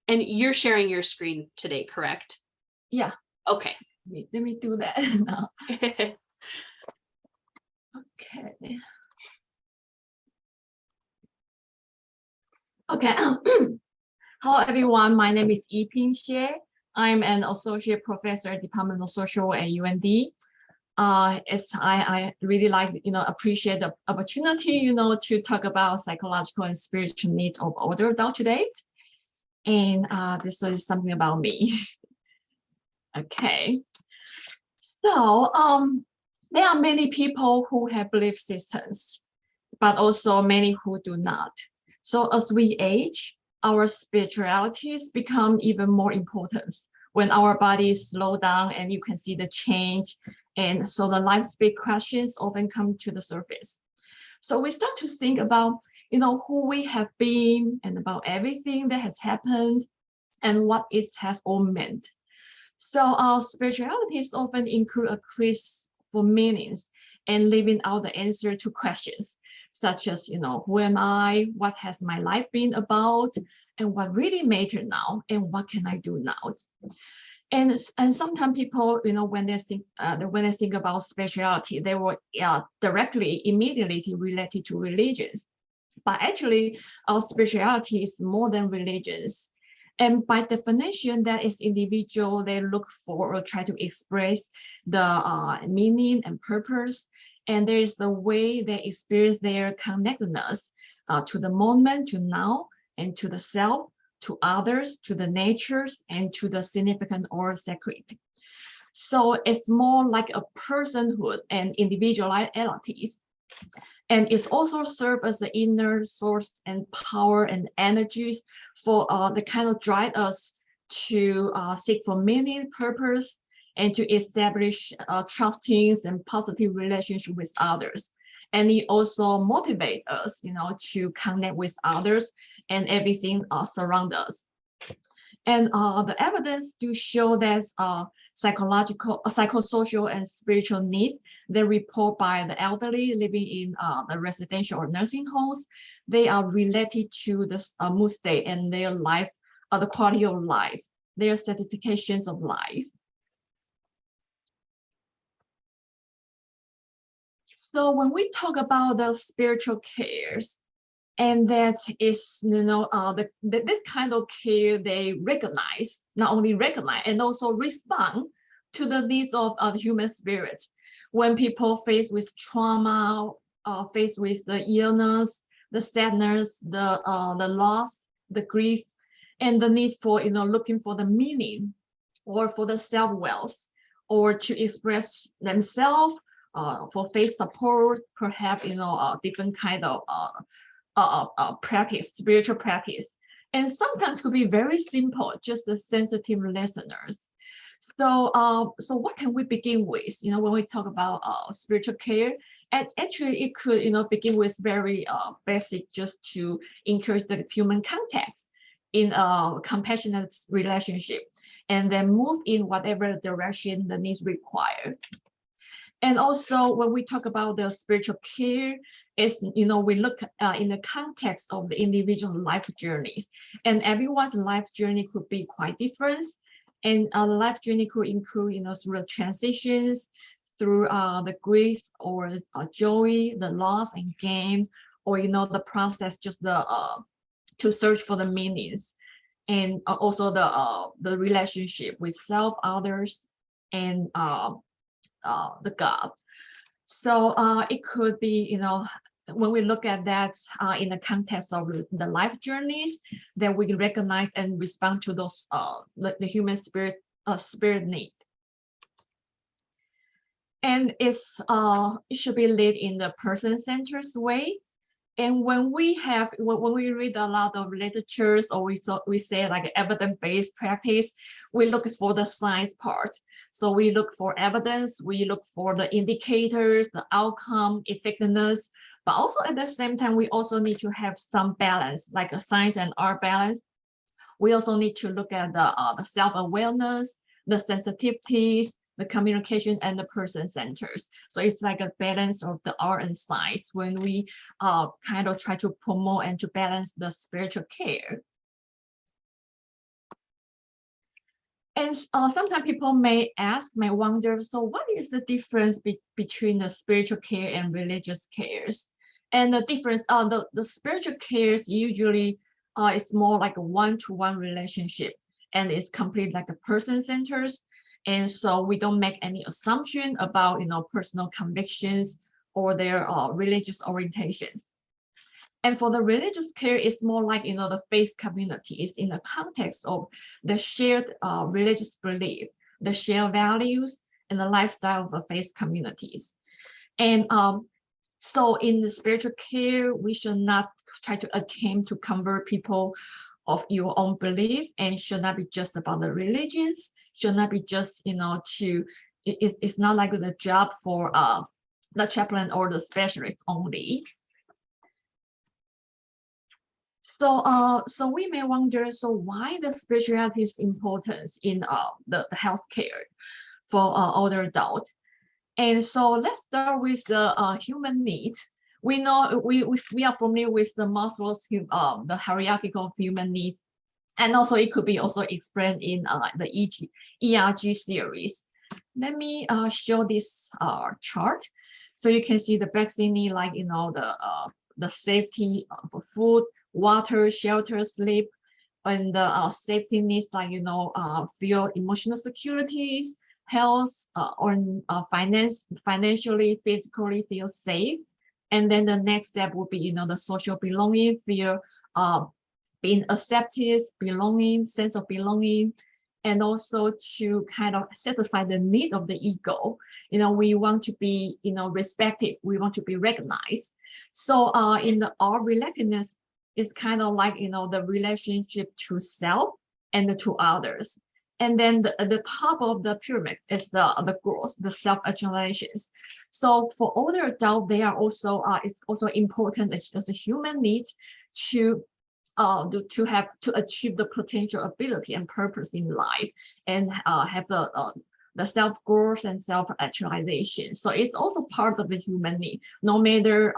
And you're sharing your screen today, correct? Yeah. Okay. Let me do that now. Okay. Okay. Hello, everyone. My name is Yiping Xie. I'm an associate professor at Department of Social at UND. I really appreciate the opportunity, to talk about psychological and spiritual needs of older adults today. And this is something about me. Okay. So there are many people who have belief systems, but also many who do not. So as we age, our spiritualities become even more important when our bodies slow down and you can see the change. And so the life's big questions often come to the surface. So we start to think about, who we have been and about everything that has happened and what it has all meant. So our spiritualities often include a quest for meanings and leaving out the answer to questions such as, who am I, what has my life been about, and what really matters now, and what can I do now? And sometimes people, when they think about spirituality, they will directly, immediately related to religions. But actually, our spirituality is more than religions. And by definition, that is individual, they look for or try to express the meaning and purpose. And there is the way they experience their connectedness to the moment, to now, and to the self, to others, to the natures, and to the significant or sacred. So it's more like a personhood and individualities. And it's also serve as the inner source and power and energies for the kind of drive us to seek for meaning, purpose, and to establish trusting and positive relationship with others. And it also motivate us, to connect with others and everything surround us. And the evidence do show that psychosocial and spiritual needs, they report by the elderly living in the residential or nursing homes, they are related to the mood state and their life, the quality of life, their certifications of life. So when we talk about the spiritual cares, and that is, that kind of care they recognize, not only recognize, and also respond to the needs of the human spirit. When people face with trauma, faced with the illness, the sadness, the loss, the grief, and the need for, looking for the meaning or for the self-wealth or to express themselves, for faith support, perhaps, different kind of practice, spiritual practice. And sometimes could be very simple, just the sensitive listeners. So, so what can we begin with, when we talk about spiritual care? And actually it could, begin with very basic, just to encourage the human context in a compassionate relationship, and then move in whatever direction the needs require. And also when we talk about the spiritual care, is, we look in the context of the individual life journeys, and everyone's life journey could be quite different. And a life journey could include, through the transitions, through the grief or joy, the loss and gain, or, the process, just the to search for the meanings, and also the relationship with self, others, and the God. So it could be, when we look at that in the context of the life journeys, that we recognize and respond to those the human spirit need. And it should be led in the person-centered way. And when we read a lot of literatures, or we say like evidence-based practice, we look for the science part. So we look for evidence, we look for the indicators, the outcome, effectiveness, but also at the same time, we also need to have some balance, like a science and art balance. We also need to look at the self-awareness, the sensitivities, the communication, and the person centers. So it's like a balance of the art and science when we kind of try to promote and to balance the spiritual care. And sometimes people may wonder, so what is the difference between the spiritual care and religious cares? And the difference, the spiritual cares usually is more like a one-to-one relationship, and it's complete like a person-centered. And so we don't make any assumption about, personal convictions or their religious orientations. And for the religious care, it's more like, the faith community is in the context of the shared religious belief, the shared values, and the lifestyle of the faith communities. And so in the spiritual care, we should not try to attempt to convert people of your own belief, and should not be just about the religions, should not be just, it's not like the job for the chaplain or the specialist only. So we may wonder, so why the spirituality's importance in the healthcare for older adult? And so let's start with the human needs. We know we are familiar with the Maslow's the hierarchy of human needs, and also it could be also explained in the ERG series. Let me show this chart, so you can see the basic need, like the safety for food, water, shelter, sleep, and the safety needs like feel emotional securities, health, or financially, physically feel safe. And then the next step would be the social belonging, feel being accepted, belonging, sense of belonging, and also to kind of satisfy the need of the ego. We want to be respected, we want to be recognized. So in the relatedness, it's kind of like the relationship to self and to others. And then the top of the pyramid is the growth, the self-actualizations. So for older adults, they are also it's also important as a human need to achieve the potential ability and purpose in life, and have the self-growth and self-actualization. So it's also part of the human need, no matter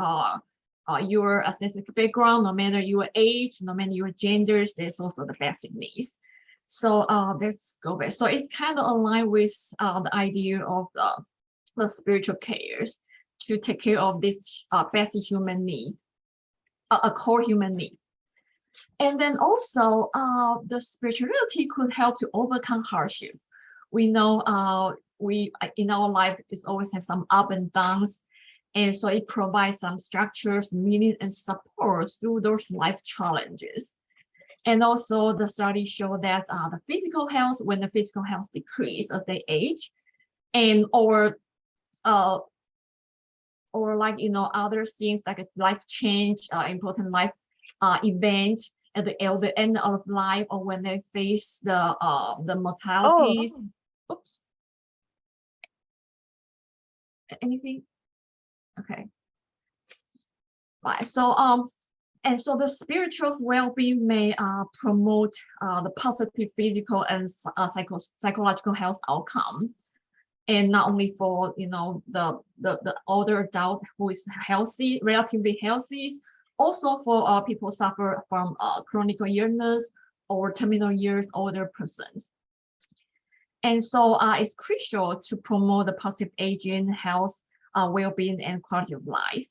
your aesthetic background, no matter your age, no matter your genders, there's also the basic needs. So let's go back. So it's kind of aligned with the idea of the spiritual cares to take care of this basic human need, a core human need. And then also the spirituality could help to overcome hardship. We know we in our life is always have some up and downs. And so it provides some structures, meaning, and support through those life challenges. And also the studies show that the physical health, when the physical health decreases as they age, and or like other things like a life change, important life event at the end of life, or when they face the mortalities. Oh. Oops. Anything? Okay. Right. So and so the spiritual well-being may promote the positive physical and psychological health outcome, and not only for the older adult who is healthy, relatively healthy, also for people suffer from chronic illness or terminal years older persons. And so it's crucial to promote the positive aging, health, well-being, and quality of life.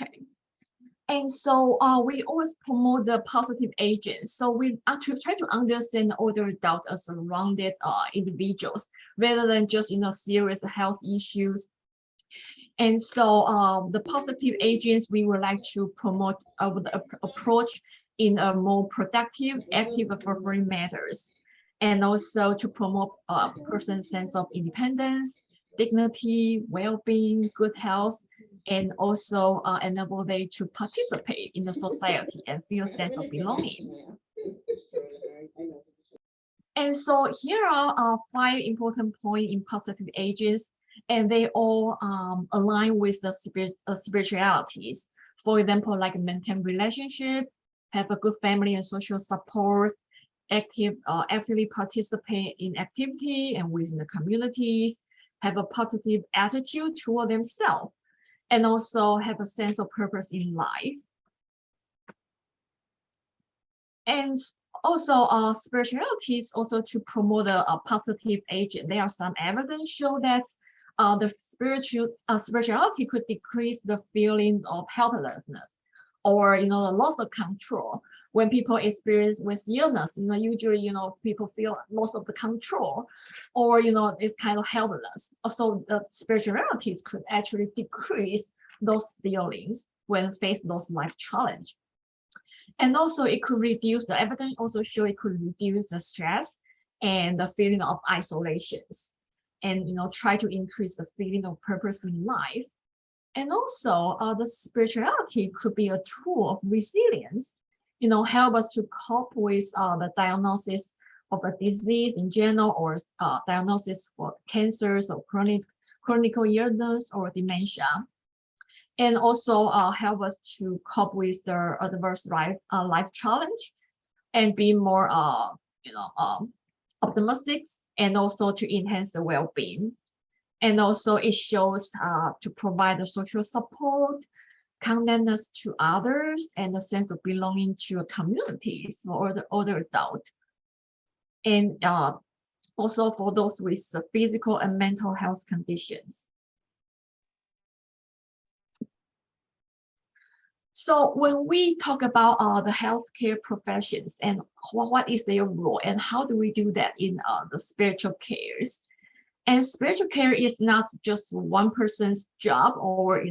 Okay. And so we always promote the positive aging. So we actually try to understand older adults as surrounded individuals, rather than just serious health issues. And so the positive agents, we would like to promote the approach in a more productive, active, fulfilling matters, and also to promote a person's sense of independence, dignity, well-being, good health, and also enable them to participate in the society and feel a sense of belonging. And so here are 5 important points in positive agents, and they all align with the spiritualities. For example, like maintain relationship, have a good family and social support, actively participate in activity and within the communities, have a positive attitude toward themselves, and also have a sense of purpose in life. And also, spirituality is also to promote a positive agent. There are some evidence show that the spirituality could decrease the feeling of helplessness or the loss of control. When people experience with illness, usually people feel loss of the control, or it's kind of helpless. Also, the spirituality could actually decrease those feelings when faced those life challenge. And also it could reduce, the evidence also show it could reduce the stress and the feeling of isolations, and try to increase the feeling of purpose in life. And also the spirituality could be a tool of resilience, help us to cope with the diagnosis of a disease in general, or diagnosis for cancers or chronic illness or dementia. And also help us to cope with the adverse life challenge and be more optimistic, and also to enhance the well-being. And also it shows to provide the social support, connectedness to others, and a sense of belonging to communities or the older adult. And also for those with the physical and mental health conditions. So when we talk about the healthcare professions and what is their role and how do we do that in the spiritual cares, and spiritual care is not just one person's job or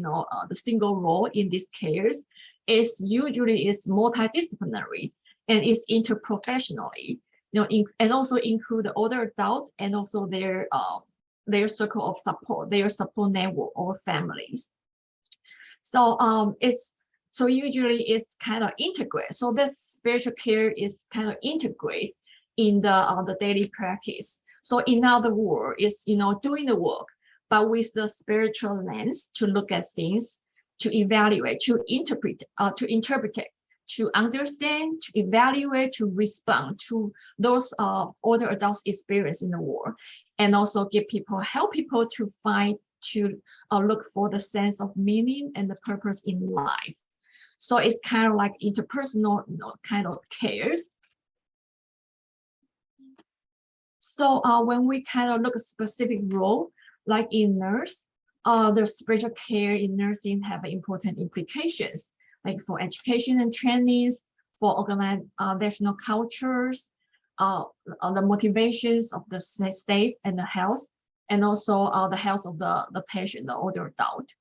the single role in these cares. It's usually multidisciplinary and it's interprofessionally, and also include the older adults and also their circle of support, their support network or families. So So usually it's kind of integrate. So this spiritual care is kind of integrate in the daily practice. So in other words, it's doing the work, but with the spiritual lens to look at things, to evaluate, to interpret it, to understand, to evaluate, to respond to those older adults' experience in the world, and also help people to find, to look for the sense of meaning and the purpose in life. So it's kind of like interpersonal, kind of cares. So when we kind of look at specific role, like in nurse, the spiritual care in nursing have important implications, like for education and trainings, for organizational cultures, the motivations of the staff and the health, and also the health of the patient, the older adult.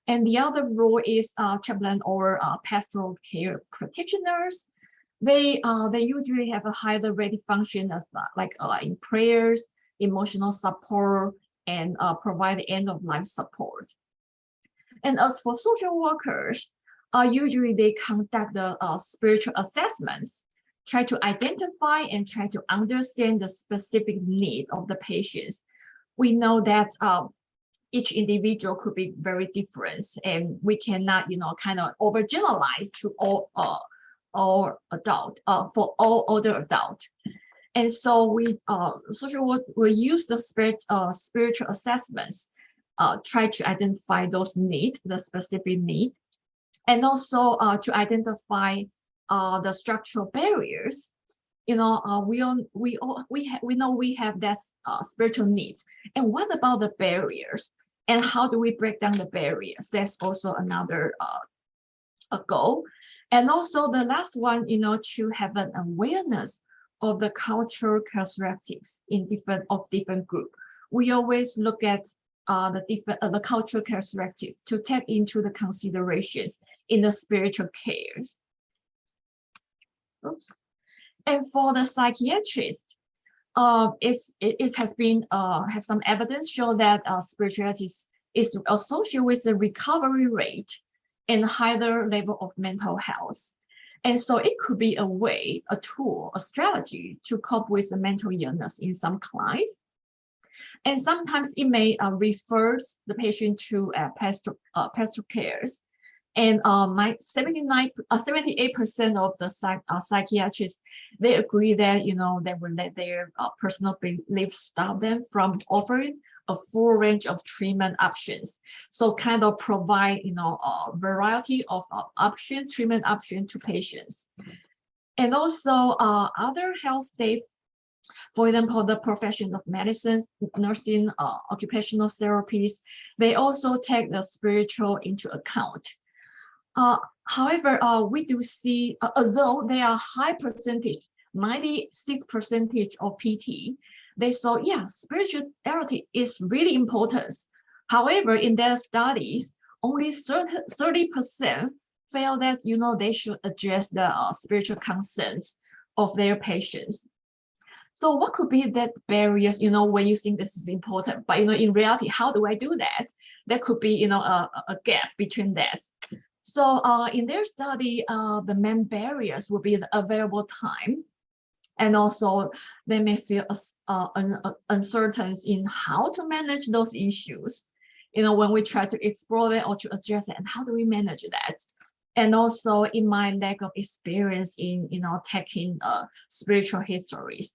And the other role is chaplain or pastoral care practitioners. They usually have a higher rated function as like in prayers, emotional support, and provide end of life support. And as for social workers, usually they conduct the spiritual assessments, try to identify and try to understand the specific need of the patients. We know that each individual could be very different, and we cannot, kind of overgeneralize to all adult, for all older adult. And so we social work will use the spiritual assessments, try to identify those needs, the specific need, and also to identify the structural barriers. We know we have that spiritual needs, and what about the barriers? And how do we break down the barriers? That's also another a goal. And also the last one, to have an awareness of the cultural characteristics in different group. We always look at the cultural characteristics to take into the considerations in the spiritual cares. Oops. And for the psychiatrist, it has been have some evidence show that spirituality is associated with the recovery rate and higher level of mental health. And so it could be a way, a tool, a strategy to cope with the mental illness in some clients. And sometimes it may refer the patient to pastoral cares. And 78% of the psychiatrists, they agree that, they will let their personal beliefs stop them from offering a full range of treatment options. So kind of provide, a variety of options, treatment options to patients. And also other health staff, for example, the profession of medicine, nursing, occupational therapies, they also take the spiritual into account. However, we do see, although there are high percentage, 96% of PT, they saw, yeah, spirituality is really important. However, in their studies, only 30% felt that, they should address the spiritual concerns of their patients. So what could be that barriers, when you think this is important, but, in reality, how do I do that? There could be, a gap between that. So in their study, the main barriers would be the available time. And also they may feel uncertain in how to manage those issues, when we try to explore that or to address it, and how do we manage that? And also in my lack of experience in, taking spiritual histories.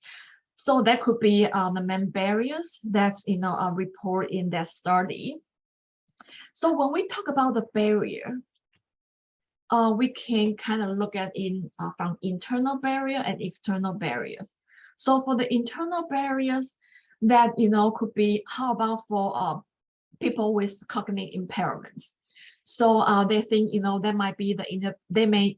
So that could be the main barriers that's, report in that study. So when we talk about the barrier, we can kind of look at from internal barrier and external barriers. So for the internal barriers, that could be, how about for people with cognitive impairments? So they think there might be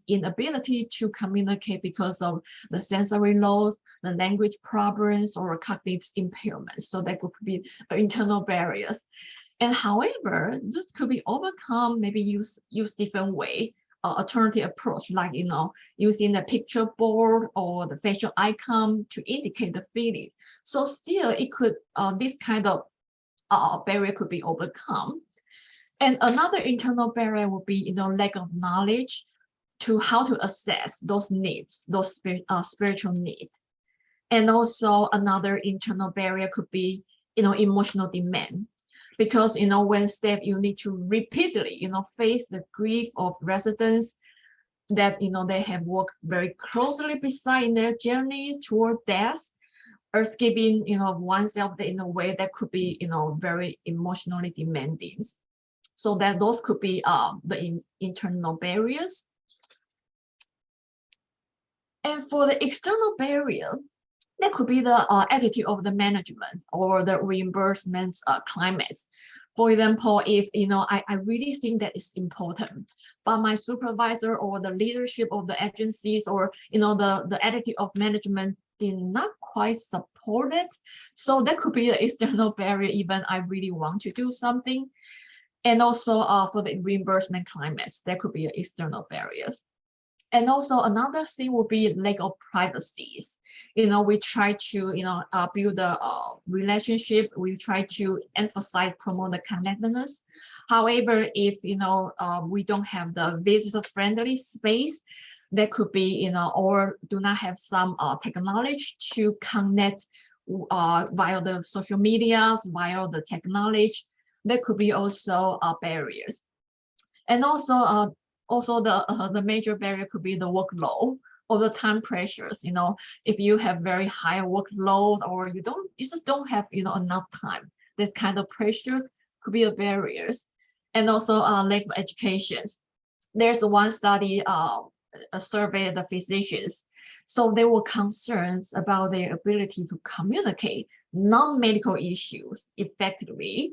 inability to communicate because of the sensory loss, the language problems, or cognitive impairments. So that could be internal barriers. And however, this could be overcome, maybe use different way. Alternative approach, like using the picture board or the facial icon to indicate the feeling. So still, it could this kind of barrier could be overcome. And another internal barrier would be lack of knowledge to how to assess those needs, those spiritual needs. And also another internal barrier could be emotional demand. Because when staff, you need to repeatedly face the grief of residents that they have worked very closely beside in their journey toward death, or giving oneself in a way that could be very emotionally demanding. So that those could be the internal barriers. And for the external barrier, that could be the attitude of the management or the reimbursement climate. For example, if I really think that is important, but my supervisor or the leadership of the agencies or the attitude of management did not quite support it. So that could be the external barrier, even I really want to do something. And also for the reimbursement climates, there could be external barriers. And also another thing would be lack of privacies. We try to, build a relationship. We try to emphasize, promote the connectedness. However, if, we don't have the visitor-friendly space, that could be, or do not have some technology to connect via the social medias, via the technology, that could be also barriers. And also, the major barrier could be the workload or the time pressures. If you have very high workload or you just don't have enough time, this kind of pressure could be a barriers. And also lack of education. There's one study, a survey of the physicians. So there were concerns about their ability to communicate non-medical issues effectively,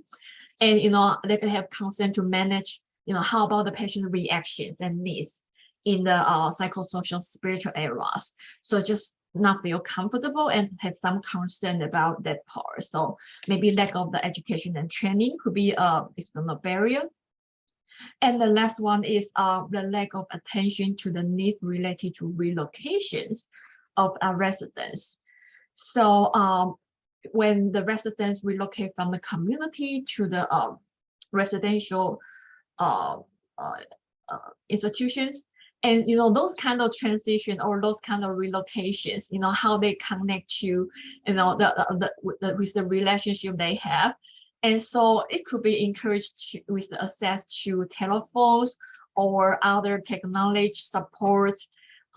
and they could have concern to manage how about the patient reactions and needs in the psychosocial spiritual areas. So just not feel comfortable and have some concern about that part. So maybe lack of the education and training could be a external barrier. And the last one is the lack of attention to the needs related to relocations of residents. So when the residents relocate from the community to the residential institutions, and those kind of transition or those kind of relocations, how they connect to with the relationship they have. And so it could be encouraged with the access to telephones or other technology support,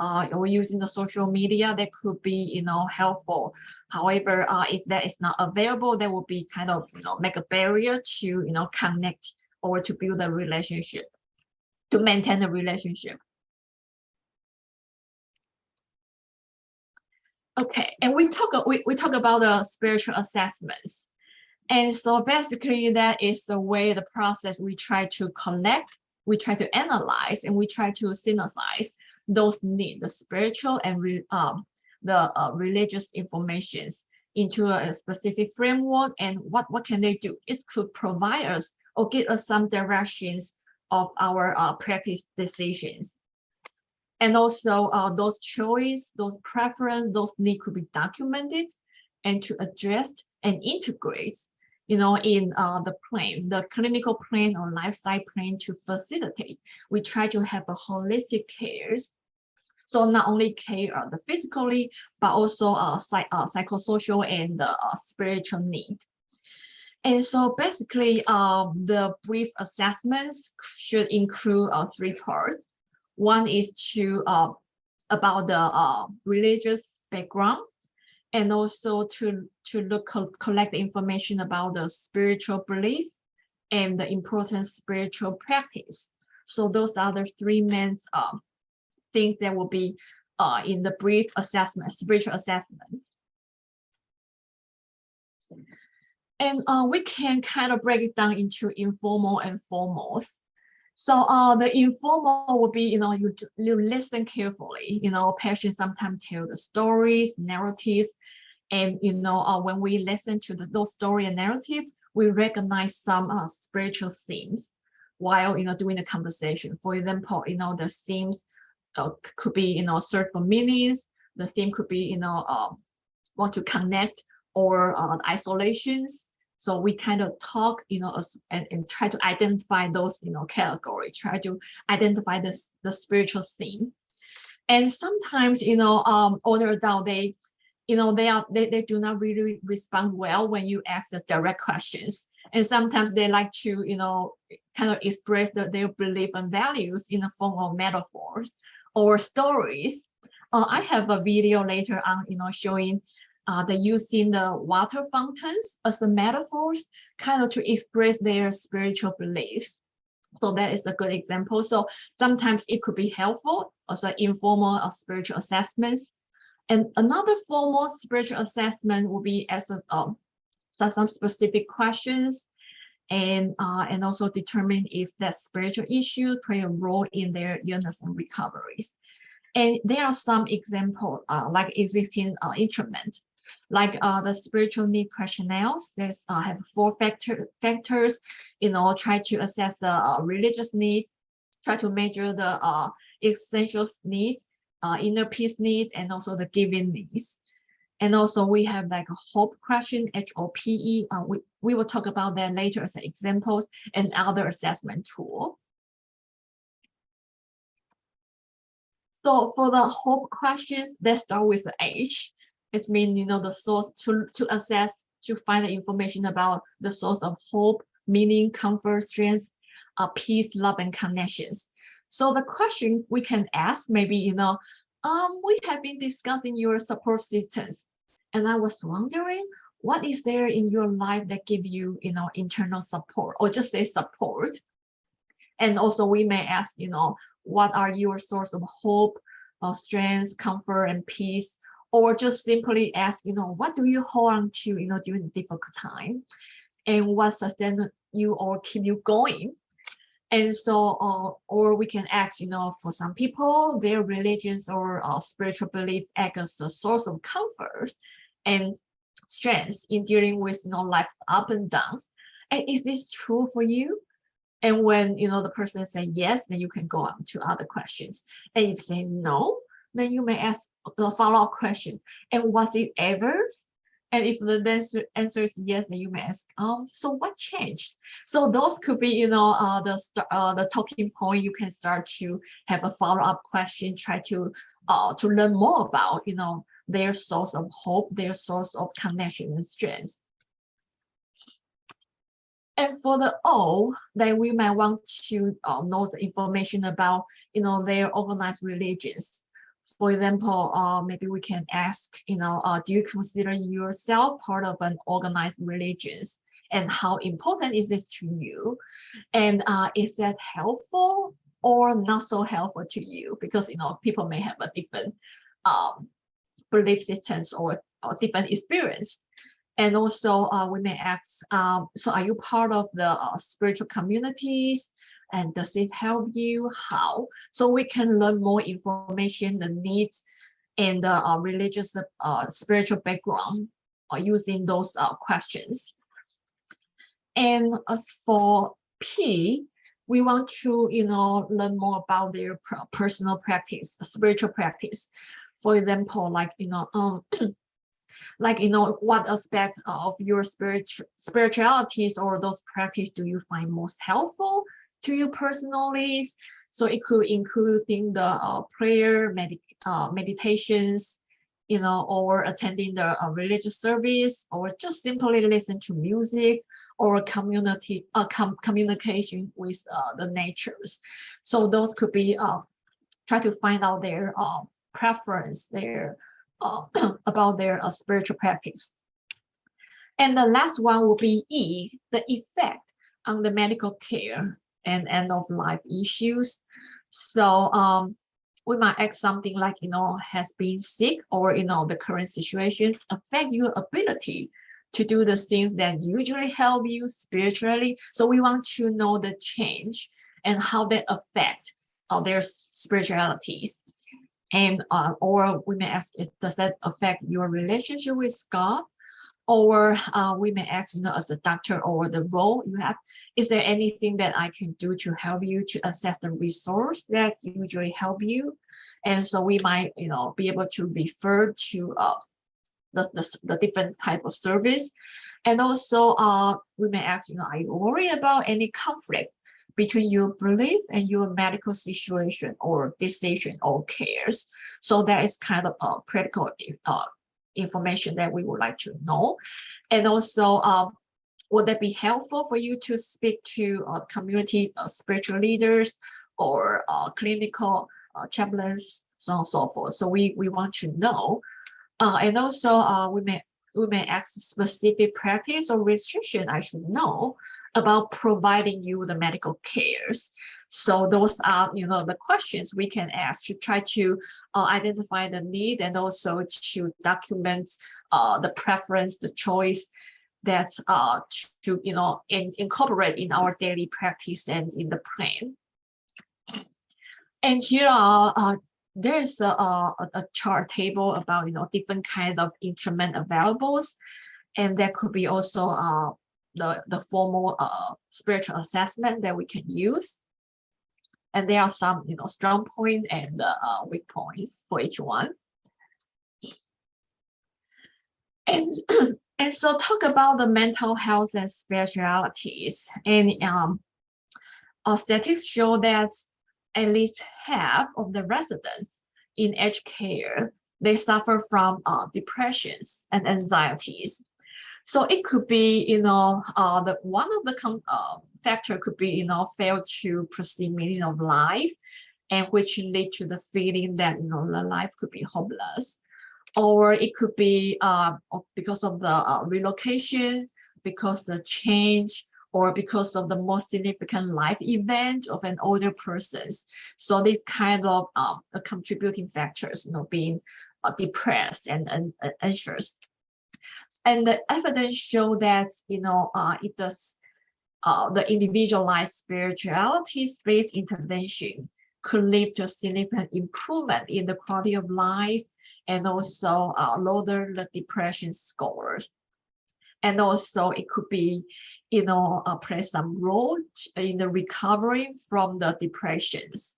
or using the social media that could be, helpful. However, if that is not available, that will be kind of, make a barrier to, connect or to build a relationship, to maintain a relationship. Okay, and we talk about the spiritual assessments. And so basically that is the way, the process we try to collect, we try to analyze, and we try to synthesize those needs, the spiritual and religious informations into a specific framework. And what can they do? It could provide us or give us some directions of our practice decisions. And also those choice, those preference, those needs could be documented and to address and integrate, in the plan, the clinical plan or lifestyle plan to facilitate. We try to have a holistic care. So not only care the physically, but also psychosocial and spiritual need. And so basically, the brief assessments should include 3 parts. One is to about the religious background, and also to collect information about the spiritual belief and the important spiritual practice. So those are the 3 main things that will be in the brief assessment, spiritual assessment. And we can kind of break it down into informal and formal. So the informal will be, you listen carefully. Patients sometimes tell the stories, narratives, and when we listen to those story and narrative, we recognize some spiritual themes while doing the conversation. For example, the themes could be search for meanings. The theme could be want to connect or isolations. So we kind of talk, and try to identify those, categories, try to identify the spiritual theme. And sometimes, older adult, they do not really respond well when you ask the direct questions. And sometimes they like to, kind of express their belief and values in the form of metaphors or stories. I have a video later on, showing the using the water fountains as the metaphors, kind of to express their spiritual beliefs. So that is a good example. So sometimes it could be helpful as an informal spiritual assessments. And another formal spiritual assessment will be as some specific questions, and also determine if that spiritual issue play a role in their illness and recoveries. And there are some examples like existing instruments, like the spiritual need questionnaires. There's have 4 factors, try to assess the religious need, try to measure the essential need, inner peace need, and also the giving needs. And also we have like a HOPE question, HOPE. We will talk about that later as examples and other assessment tool. So for the HOPE questions, let's start with the H. It means, the source to assess, to find the information about the source of hope, meaning, comfort, strength, peace, love, and connections. So the question we can ask maybe, we have been discussing your support systems, and I was wondering, what is there in your life that give you, internal support, or just say support? And also we may ask, what are your source of hope, strength, comfort, and peace? Or just simply ask, what do you hold on to, during the difficult time? And what sustains you or keep you going? And so, or we can ask, for some people, their religions or spiritual belief act as a source of comfort and strength in dealing with, life's up and downs. And is this true for you? And when, the person say yes, then you can go on to other questions. And if say no, then you may ask the follow-up question. And was it ever? And if the answer is yes, then you may ask, so what changed? So those could be, the talking point. You can start to have a follow-up question, try to learn more about, their source of hope, their source of connection and strength. And for the O, then we might want to know the information about, their organized religions. For example, maybe we can ask, do you consider yourself part of an organized religion? And how important is this to you? And is that helpful or not so helpful to you? Because, people may have a different belief systems or different experience. And also we may ask, so are you part of the spiritual communities? And does it help you? How? So we can learn more information, the needs, and the religious spiritual background using those questions. And as for P, we want to, learn more about their personal practice, spiritual practice. For example, like, what aspect of your spiritualities or those practice do you find most helpful to you personally? So it could including the prayer, meditations, or attending the religious service, or just simply listen to music, or communication with the natures. So those could be try to find out their preference, their about their spiritual practice. And the last one will be E, the effect on the medical care and end of life issues. So we might ask something like, has been sick, or, the current situations affect your ability to do the things that usually help you spiritually. So we want to know the change and how that affect their spiritualities. And or we may ask, does that affect your relationship with God? Or we may ask, as a doctor or the role you have, is there anything that I can do to help you to assess the resource that usually help you? And so we might, be able to refer to the different type of service. And also we may ask, are you worried about any conflict between your belief and your medical situation or decision or cares? So that is kind of a practical information that we would like to know. And also, would that be helpful for you to speak to community spiritual leaders or clinical chaplains, so on and so forth. So we want to know. And also we may ask specific practice or restriction I should know about providing you the medical cares. So those are, the questions we can ask to try to identify the need, and also to document the preference, the choice that's to incorporate in our daily practice and in the plan. And here there's a chart table about different kind of instrument available, and that could be also the formal spiritual assessment that we can use. And there are some strong point and weak points for each one. And and so talk about the mental health and spiritualities. And statistics show that at least half of the residents in aged care, they suffer from depressions and anxieties. So it could be, the one of the factor could be, fail to perceive meaning of life, and which lead to the feeling that, the life could be hopeless. Or it could be because of the relocation, because the change, or because of the most significant life event of an older person. So these kind of contributing factors, being depressed and anxious. And the evidence show that, it does the individualized spirituality-based intervention could lead to a significant improvement in the quality of life, and also lower the depression scores. And also it could be, play some role in the recovery from the depressions.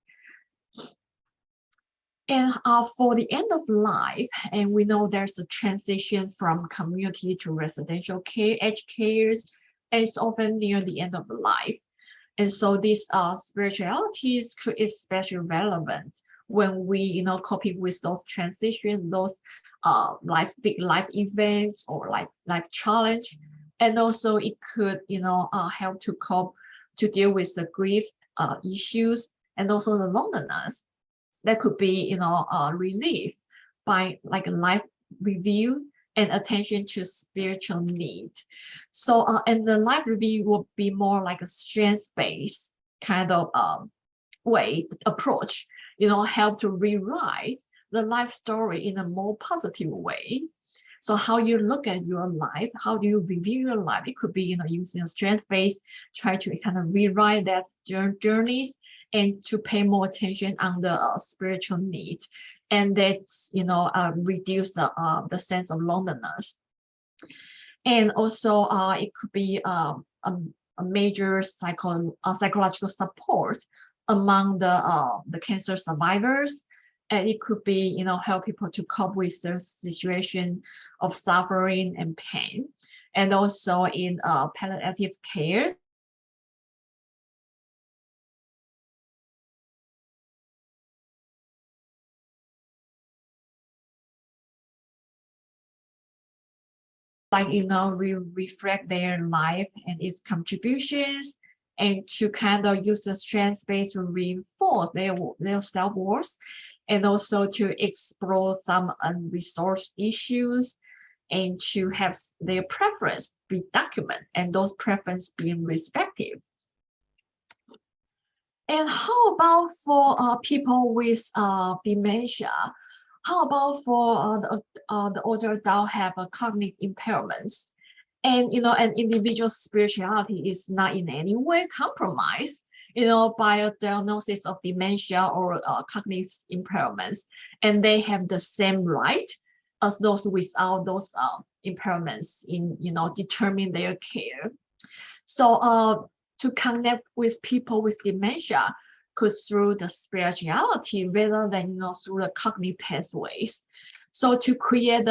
And for the end of life, and we know there's a transition from community to residential care, aged cares, and it's often near the end of life. And so these spiritualities could especially relevant when we, coping with those transitions, those big life events or life challenge. And also it could, help to cope, to deal with the grief issues and also the loneliness. That could be, relief by like a life review and attention to spiritual need. So, and the life review will be more like a strength-based kind of approach, help to rewrite the life story in a more positive way. So how you look at your life, how do you review your life? It could be, using a strength-based, try to kind of rewrite that journeys and to pay more attention on the spiritual needs, and that's reduce the sense of loneliness. And also it could be a major psychological support among the cancer survivors. And it could be, help people to cope with the situation of suffering and pain. And also in palliative care, like, reflect their life and its contributions, and to kind of use the strength space to reinforce their self-worth, and also to explore some unresolved issues, and to have their preference be documented and those preferences being respected. And how about for people with dementia? How about for the older adult have a cognitive impairments? And, an individual's spirituality is not in any way compromised, by a diagnosis of dementia or cognitive impairments. And they have the same right as those without those impairments in, determine their care. So to connect with people with dementia could through the spirituality rather than, through the cognitive pathways. So to create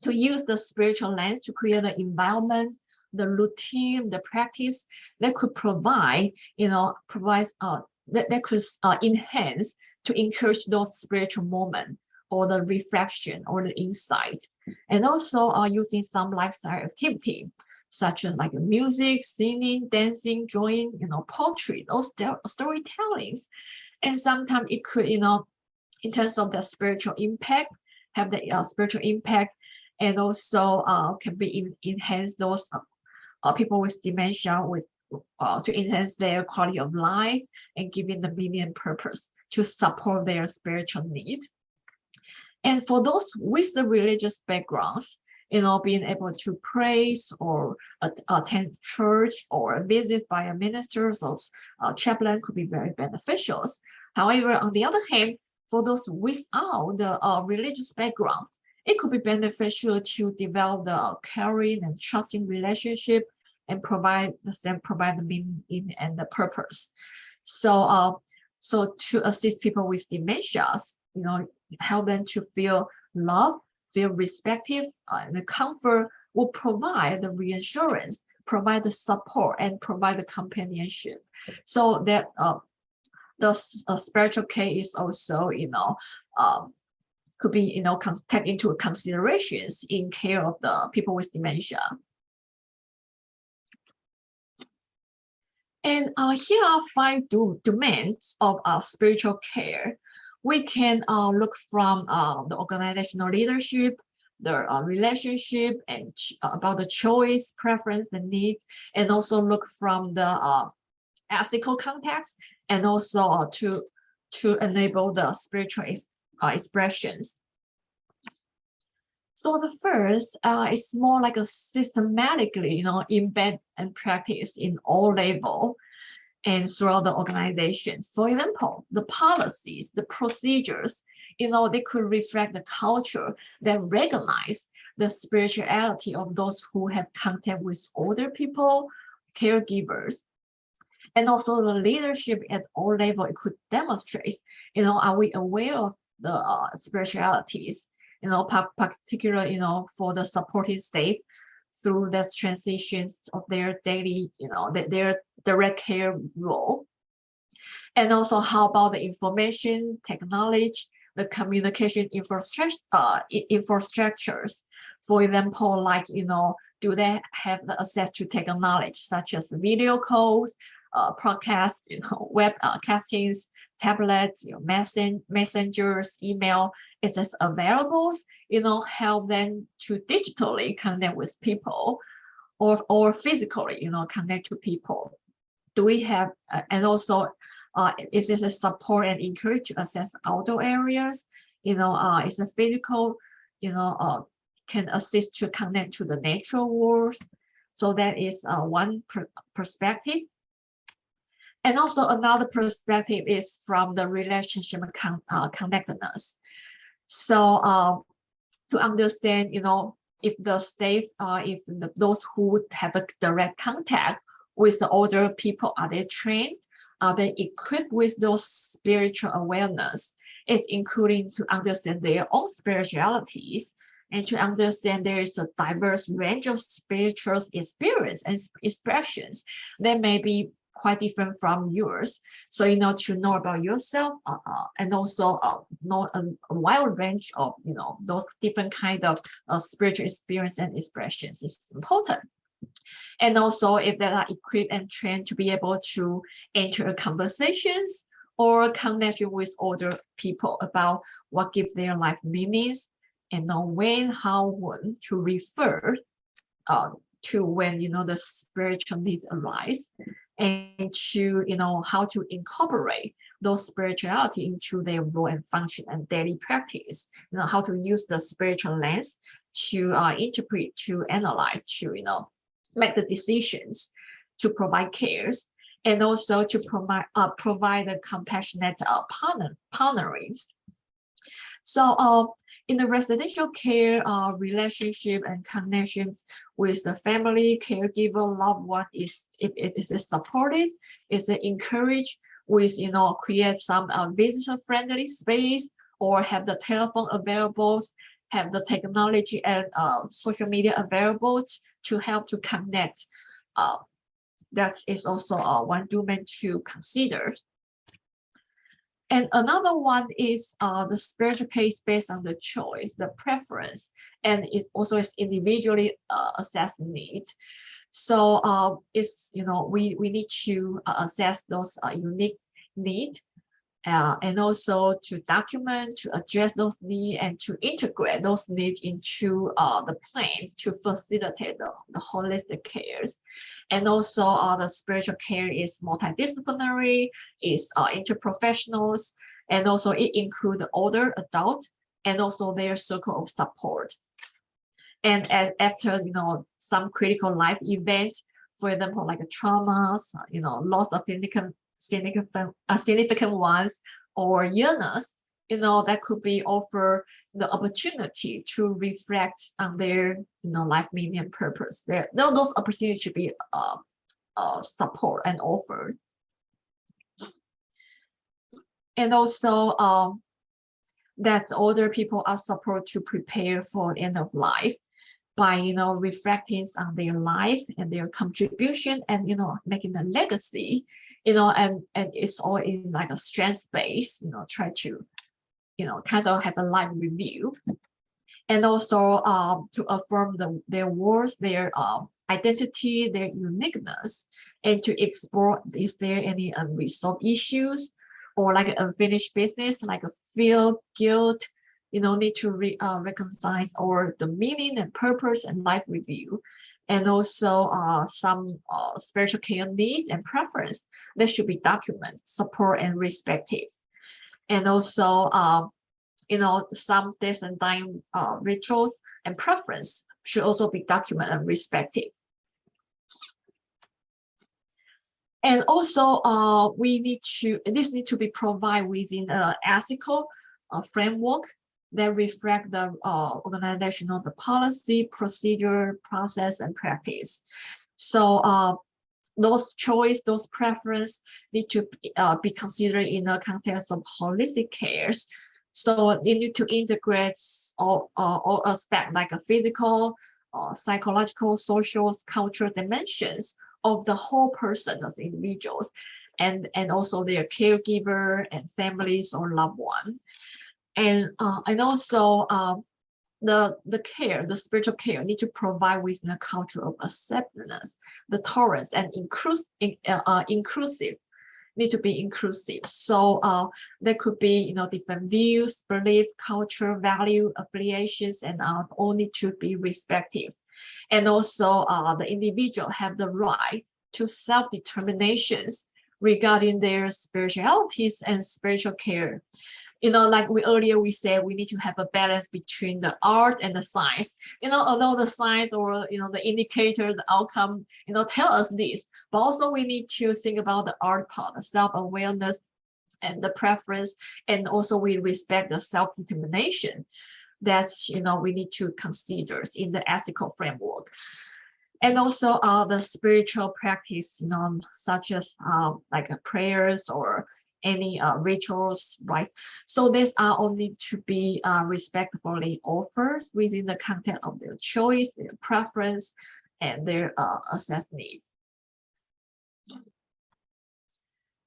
to use the spiritual lens to create the environment, the routine, the practice that could provide, that could enhance to encourage those spiritual moments or the reflection or the insight. And also using some lifestyle activity, such as like music, singing, dancing, drawing, poetry, those storytellings. And sometimes it could, in terms of the spiritual impact, have the spiritual impact, and also can be enhance those people with dementia to enhance their quality of life and giving the meaning and purpose to support their spiritual needs. And for those with the religious backgrounds, being able to praise or attend church or visit by a minister or chaplain could be very beneficial. However, on the other hand, for those without the religious background, it could be beneficial to develop the caring and trusting relationship and provide the meaning and the purpose. So, so to assist people with dementias, help them to feel love, feel respected, and the comfort will provide the reassurance, provide the support, and provide the companionship. So that the spiritual care is also, could be, take into considerations in care of the people with dementia. And here are 5 domains of spiritual care. We can look from the organizational leadership, the relationship, and about the choice, preference, the need, and also look from the ethical context, and also to enable the spiritual expressions. So the first is more like a systematically, embed and practice in all levels and throughout the organization. For example, the policies, the procedures, they could reflect the culture that recognize the spirituality of those who have contact with older people, caregivers. And also the leadership at all levels, it could demonstrate, are we aware of the spiritualities, particularly, for the supporting state through the transitions of their daily, their direct care role. And also how about the information technology, the communication infrastructures For example, like, do they have the access to technology such as video calls, podcasts, web castings, tablets, messengers, email? Is this available? Help them to digitally connect with people, or physically, connect to people. Do we have, and also, is this a support and encourage to access outdoor areas? Is a physical, can assist to connect to the natural world. So that is one perspective. And also another perspective is from the relationship connectedness. So to understand, if the staff, those who have a direct contact with the older people, are they trained? Are they equipped with those spiritual awareness? It's including to understand their own spiritualities and to understand there is a diverse range of spiritual experience and expressions that may be quite different from yours. So, to know about yourself and also know a wide range of, those different kind of spiritual experience and expressions is important. And also if they are equipped and trained to be able to enter conversations or connection with older people about what gives their life meanings, and know when, how, when to refer to when, the spiritual needs arise, and to, how to incorporate those spirituality into their role and function and daily practice, how to use the spiritual lens to interpret, to analyze, to, make the decisions, to provide cares, and also to provide a compassionate partnering. So in the residential care, relationship and connections with the family, caregiver, loved one is supported, is encouraged with, create some visitor-friendly space, or have the telephone available, have the technology and social media available to help to connect. That is also one domain to consider. And another one is the spiritual case based on the choice, the preference, and it also is individually assessed need. So it's, we need to assess those unique needs, and also to document, to address those needs, and to integrate those needs into the plan to facilitate the holistic cares. And also the spiritual care is multidisciplinary, is interprofessionals, and also it includes the older adult and also their circle of support. And after, some critical life events, for example, like traumas, loss of significant ones, or illness, that could be offer the opportunity to reflect on their, life meaning and purpose. Those opportunities should be support and offered. And also that older people are supposed to prepare for the end of life by, reflecting on their life and their contribution and, making a legacy, and it's all in like a strength base, try to, kind of have a life review. And also to affirm their worth, their identity, their uniqueness, and to explore if there are any unresolved issues or like an unfinished business, like a feel, guilt, need to reconcile, or the meaning and purpose and life review. And also some spiritual care need and preference that should be documented, support, and respected. And also, some death and dying rituals and preference should also be documented and respected. And also, this need to be provided within an ethical framework that reflect the organizational, the policy, procedure, process, and practice. So those choice, those preference need to be considered in the context of holistic cares. So they need to integrate all aspects like a physical, psychological, social, cultural dimensions of the whole person as individuals, and also their caregiver and families or loved one. And also the care, the spiritual care need to provide with the culture of acceptance, the tolerance, and inclusive, need to be inclusive. So there could be different views, belief, culture, value, affiliations, and all need to be respected. And also the individual have the right to self-determinations regarding their spiritualities and spiritual care. Like earlier we said, we need to have a balance between the art and the science. Although the science or the indicator, the outcome, tell us this, but also we need to think about the art part, the self-awareness and the preference, and also we respect the self-determination. That's we need to consider in the ethical framework. And also the spiritual practice, such as like prayers or any rituals, right? So these are only to be respectfully offered within the context of their choice, their preference, and their assessed need.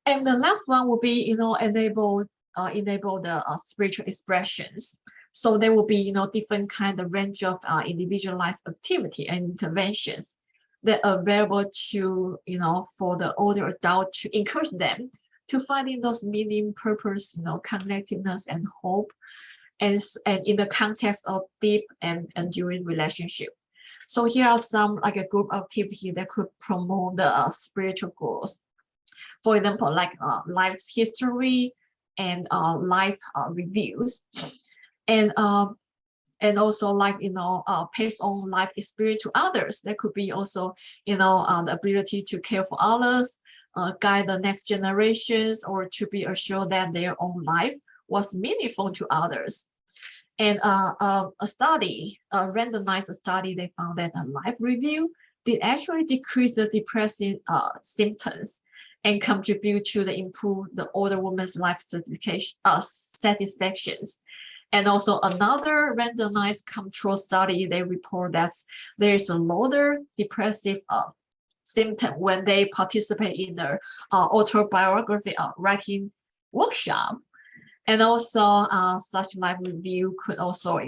And the last one will be, enable the spiritual expressions. So there will be, different kind of range of individualized activity and interventions that are available to, for the older adult to encourage them to finding those meaning, purpose, connectedness and hope, and in the context of deep and enduring relationship. So here are some like a group activity that could promote the spiritual growth. For example, like life history and life reviews, and also like pass on life experience to others. That could be also the ability to care for others, guide the next generations, or to be assured that their own life was meaningful to others. And a randomized study, they found that a life review did actually decrease the depressive symptoms and contribute to the improve the older woman's life satisfactions. And also another randomized control study, they report that there is a lower depressive symptom when they participate in the autobiography writing workshop. And also such life review could also,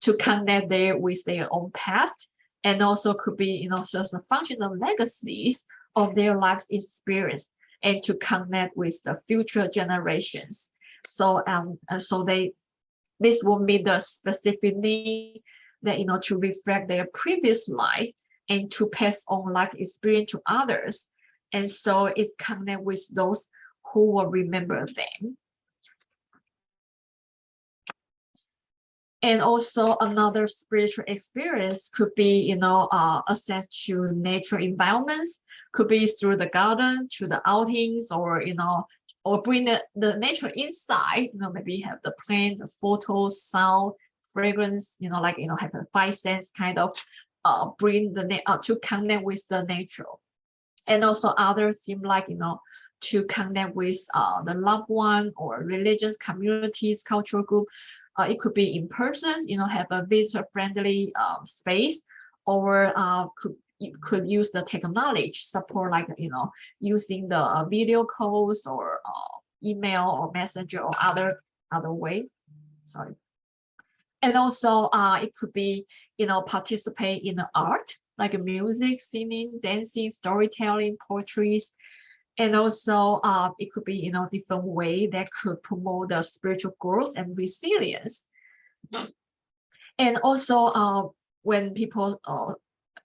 to connect with their own past, and also could be, just a function of legacies of their life experience, and to connect with the future generations. So this will meet the specific need that to reflect their previous life and to pass on life experience to others. And so it's connect with those who will remember them. And also another spiritual experience could be, access to nature environments, could be through the garden, to the outings, or, or bring the nature inside, maybe have the plant, the photos, sound, fragrance, have a five sense kind of bring the to connect with the nature. And also others seem like, to connect with the loved one or religious communities, cultural group. It could be in person, have a visitor-friendly space, or could use the technology support, like using the video calls or email or messenger or other way. Sorry. And also it could be participate in the art, like music, singing, dancing, storytelling, poetries. And also it could be different way that could promote the spiritual growth and resilience. And also when people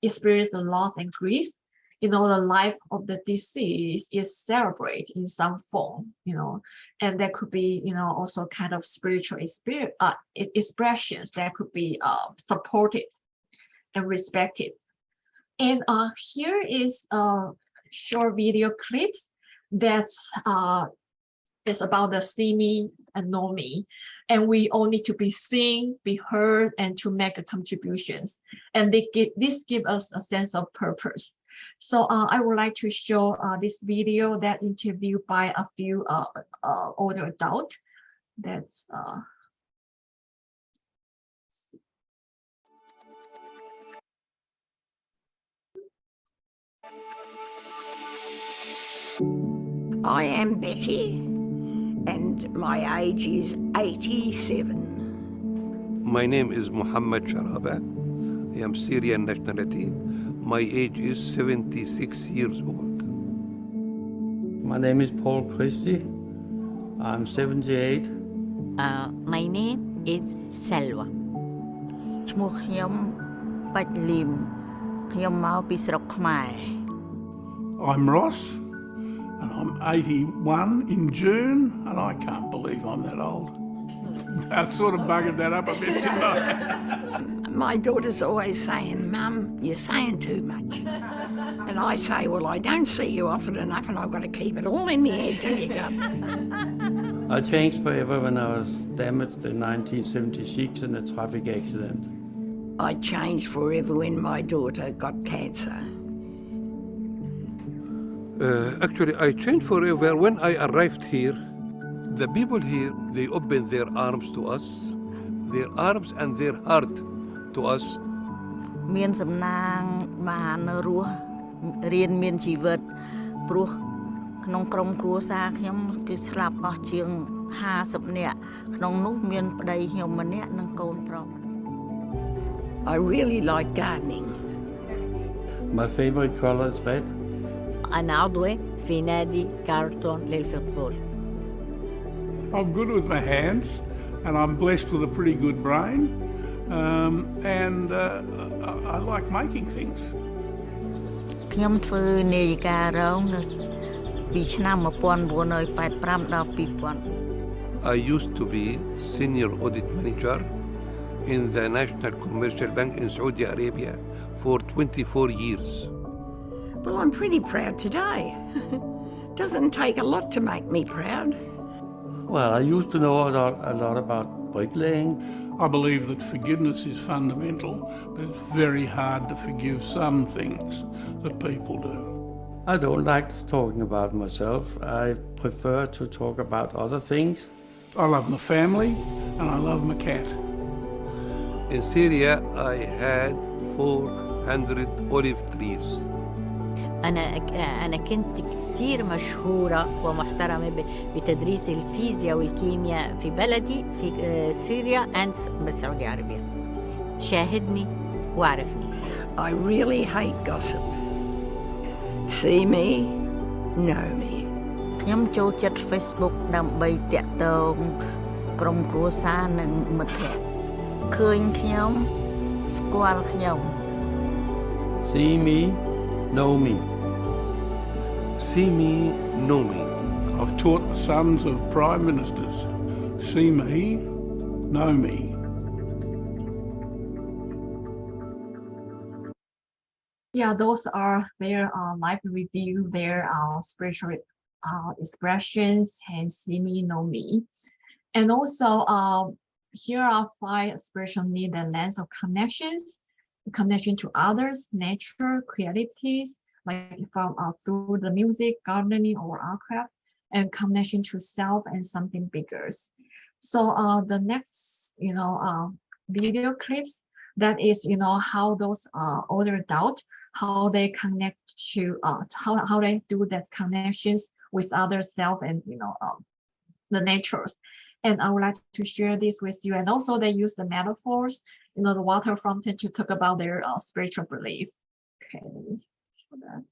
experience the loss and grief, the life of the deceased is celebrated in some form, and there could be also kind of spiritual expressions that could be supported and respected. And here is short video clips that's about the see me and know me, and we all need to be seen, be heard, and to make contributions, and this give us a sense of purpose. So I would like to show this video that interviewed by a few older adult. That's I am Betty, and my age is 87. My name is Muhammad Sharaba. I am Syrian nationality. My age is 76 years old. My name is Paul Christie. I'm 78. My name is Selva ឈ្មោះខ្ញុំបាច់លីមខ្ញុំមកពីស្រុកខ្មែរ I'm Ross, and I'm 81 in June, and I can't believe I'm that old. I sort of buggered that up a bit, didn't I? My daughter's always saying, Mum, you're saying too much. And I say, well, I don't see you often enough and I've got to keep it all in my head till you go. I changed forever when I was damaged in 1976 in a traffic accident. I changed forever when my daughter got cancer. Actually, I changed forever when I arrived here. The people here, they opened their arms to us, their arms and their heart to us. មានសំណាងបានរស់រៀនមានជីវិតព្រោះក្នុងក្រុមគ្រួសារខ្ញុំគឺស្លាប់អស់ជាង50នាក់ក្នុងនោះមានប្តីខ្ញុំម្នាក់និងកូនប្រុសម្នាក់ I really like gardening. My favorite color is red. أنا عضوة في نادي كارلتون للفوتبول. I'm good with my hands, and I'm blessed with a pretty good brain, and I like making things. ខ្ញុំធ្វើនាយិការរងនៅពីឆ្នាំ1985ដល់2000 I used to be senior audit manager in the National Commercial Bank in Saudi Arabia for 24 years. Well, I'm pretty proud today. Doesn't take a lot to make me proud. Well, I used to know a lot about bricklaying. I believe that forgiveness is fundamental, but it's very hard to forgive some things that people do. I don't like talking about myself. I prefer to talk about other things. I love my family, and I love my cat. In Syria, I had 400 olive trees. أنا كنت كتير مشهورة ومحترمة بتدريس الفيزياء والكيمياء في بلدي في سوريا بالسعودية العربية. شاهدني واعرفني. I really hate gossip. See me, know me. ខ្ញុំចូលចិត្ត Facebook ដើម្បីតាក់ទងក្រុមគ្រួសារនិងមិត្តភ័ក្តិឃើញខ្ញុំស្គាល់ខ្ញុំ See me, know me. See me, know me. I've taught the sons of prime ministers. See me, know me. Yeah, those are their life review, their spiritual expressions, and see me, know me. And also, here are 5 spiritual needs and lens of connections: connection to others, nature, creativities, like from through the music, gardening, or art craft, and connection to self and something bigger. So the next, video clips, that is, how those older adults, how they connect to, how they do that connections with other self and, the natures. And I would like to share this with you. And also they use the metaphors, the water fountain to talk about their spiritual belief. Okay, let me show that.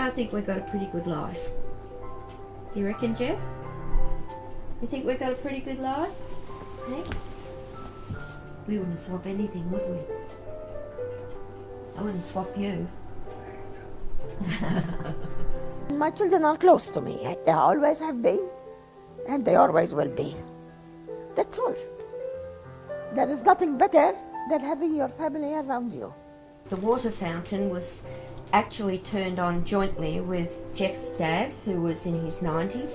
I think we've got a pretty good life. Do you reckon, Jeff? You think we've got a pretty good life? Hey? We wouldn't swap anything, would we? I wouldn't swap you. My children are close to me. They always have been, and they always will be. That's all. There is nothing better than having your family around you. The water fountain was actually turned on jointly with Jeff's dad, who was in his 90s,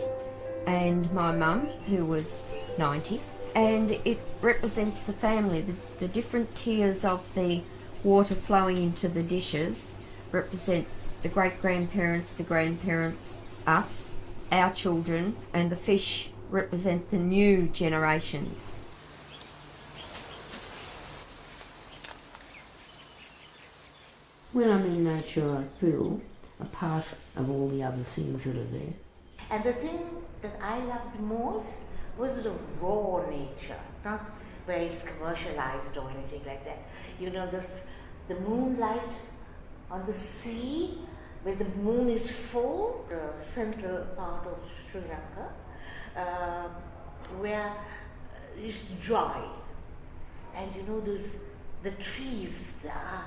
and my mum, who was 90. And it represents the family. The different tiers of the water flowing into the dishes represent the great-grandparents, the grandparents, us, our children, and the fish represent the new generations. When I'm in nature, I feel a part of all the other things that are there. And the thing that I loved most was the raw nature, not very commercialized or anything like that. You know, the moonlight on the sea, where the moon is full, the central part of Sri Lanka, where it's dry. And you know, the trees are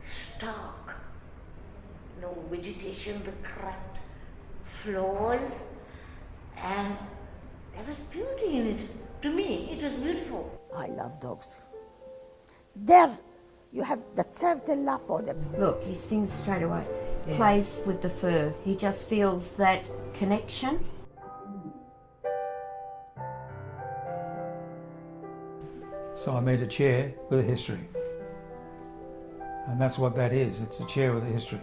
stark, no vegetation, the cracked floors, and there was beauty in it. To me, it was beautiful. I love dogs. There, you have that certain love for them. Look, his things straight away. Plays with the fur. He just feels that connection. So I made a chair with a history. And that's what that is. It's a chair with a history.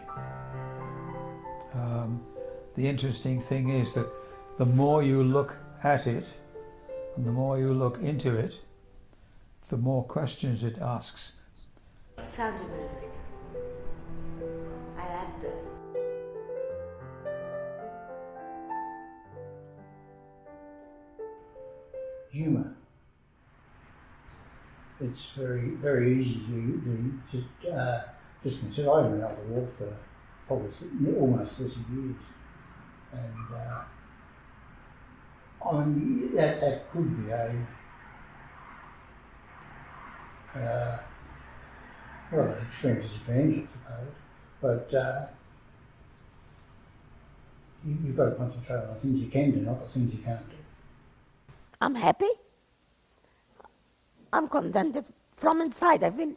The interesting thing is that the more you look at it, and the more you look into it, the more questions it asks. Sounds of music. I like that. Humour. It's very easy to just consider. I've been able to walk for probably almost 30 years, and I mean that could be an extreme disadvantage, I suppose. But you've got to concentrate on the things you can do, not the things you can't do. I'm happy. I'm contented from inside. I feel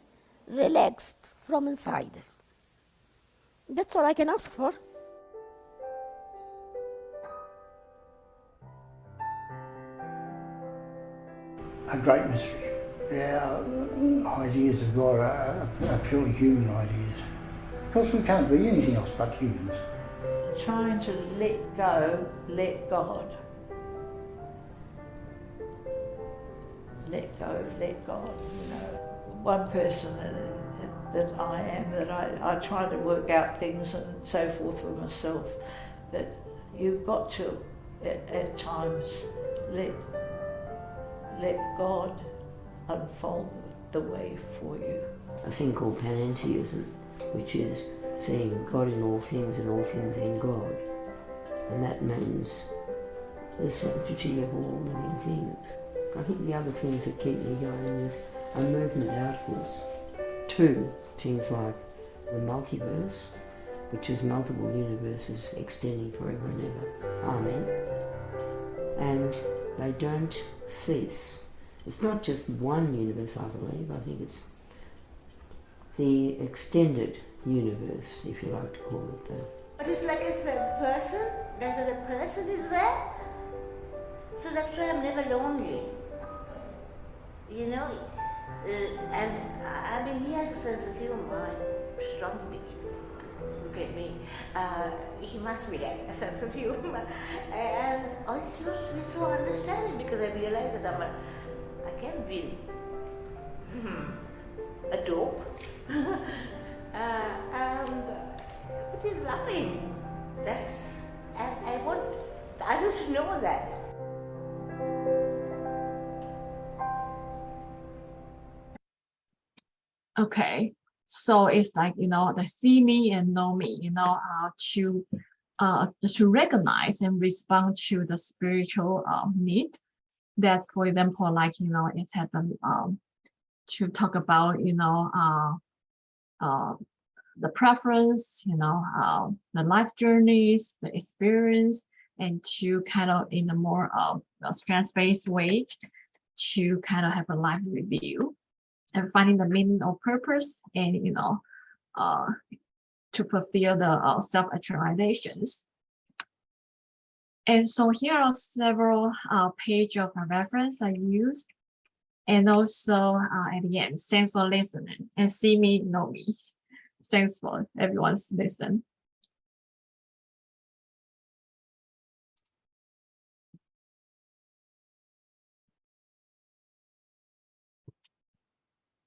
relaxed from inside. That's all I can ask for. A great mystery. Our ideas of God are purely human ideas. Because we can't be anything else but humans. Trying to let go, let God. Let go, let God, you know. One person that I am, that I try to work out things and so forth for myself, that you've got to, at times, let God unfold the way for you. A thing called panentheism, which is seeing God in all things and all things in God. And that means the sanctity of all living things. I think the other things that keep me going are movement outwards to things like the multiverse, which is multiple universes extending forever and ever. Amen. And they don't cease. It's not just one universe, I believe. I think it's the extended universe, if you like to call it that. But it's like a third person, that the person is there. So that's why I'm never lonely. You know, and I mean, he has a sense of humor. I strongly believe. Look at me. He must be a sense of humor, and it's so understanding because I realize that I can be a dope, but he's loving. And I want others to know that. Okay, so it's like, you know, the see me and know me, you know, to recognize and respond to the spiritual need. That, for example, like, you know, it's happened to talk about, you know, the preference, you know, the life journeys, the experience, and to kind of in a more strength-based way to kind of have a life review and finding the meaning or purpose, and, you know, to fulfill the self-actualizations. And so here are several pages of reference I used. And also at the end, thanks for listening, and see me, know me. Thanks for everyone's listen.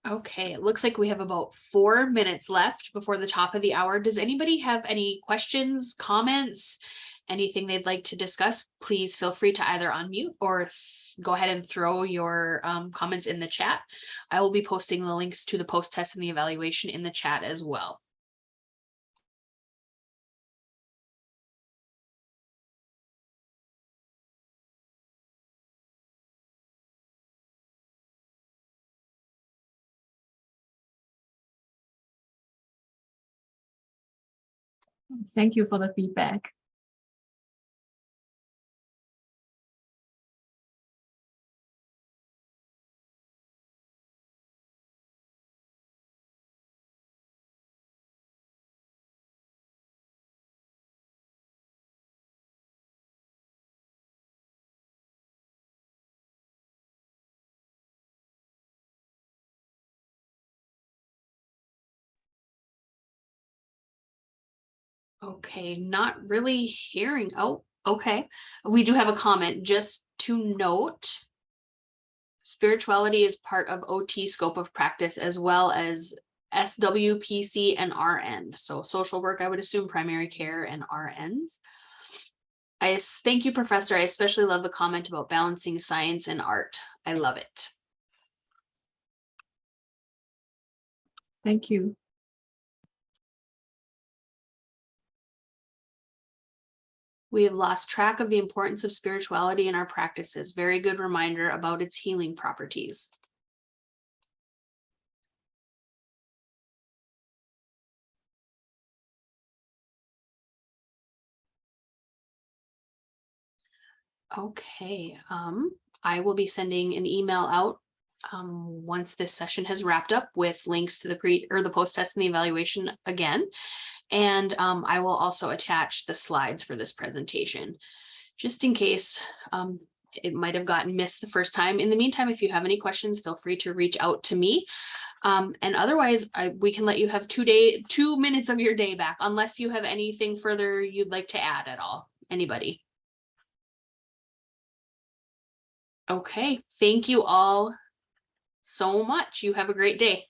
Okay, it looks like we have about 4 minutes left before the top of the hour. Does anybody have any questions, comments, anything they'd like to discuss? Please feel free to either unmute or go ahead and throw your comments in the chat. I will be posting the links to the post-test and the evaluation in the chat as well. Thank you for the feedback. Okay, not really hearing. Oh, okay. We do have a comment. Just to note, spirituality is part of OT scope of practice as well as SWPC and RN. So social work, I would assume primary care and RNs. Thank you, Professor. I especially love the comment about balancing science and art. I love it. Thank you. We have lost track of the importance of spirituality in our practices. Very good reminder about its healing properties. Okay, I will be sending an email out once this session has wrapped up with links to the post-test and the evaluation again. And I will also attach the slides for this presentation, just in case it might have gotten missed the first time. In the meantime, if you have any questions, feel free to reach out to me. And otherwise, we can let you have 2 minutes of your day back, unless you have anything further you'd like to add at all. Anybody? Okay, thank you all so much. You have a great day.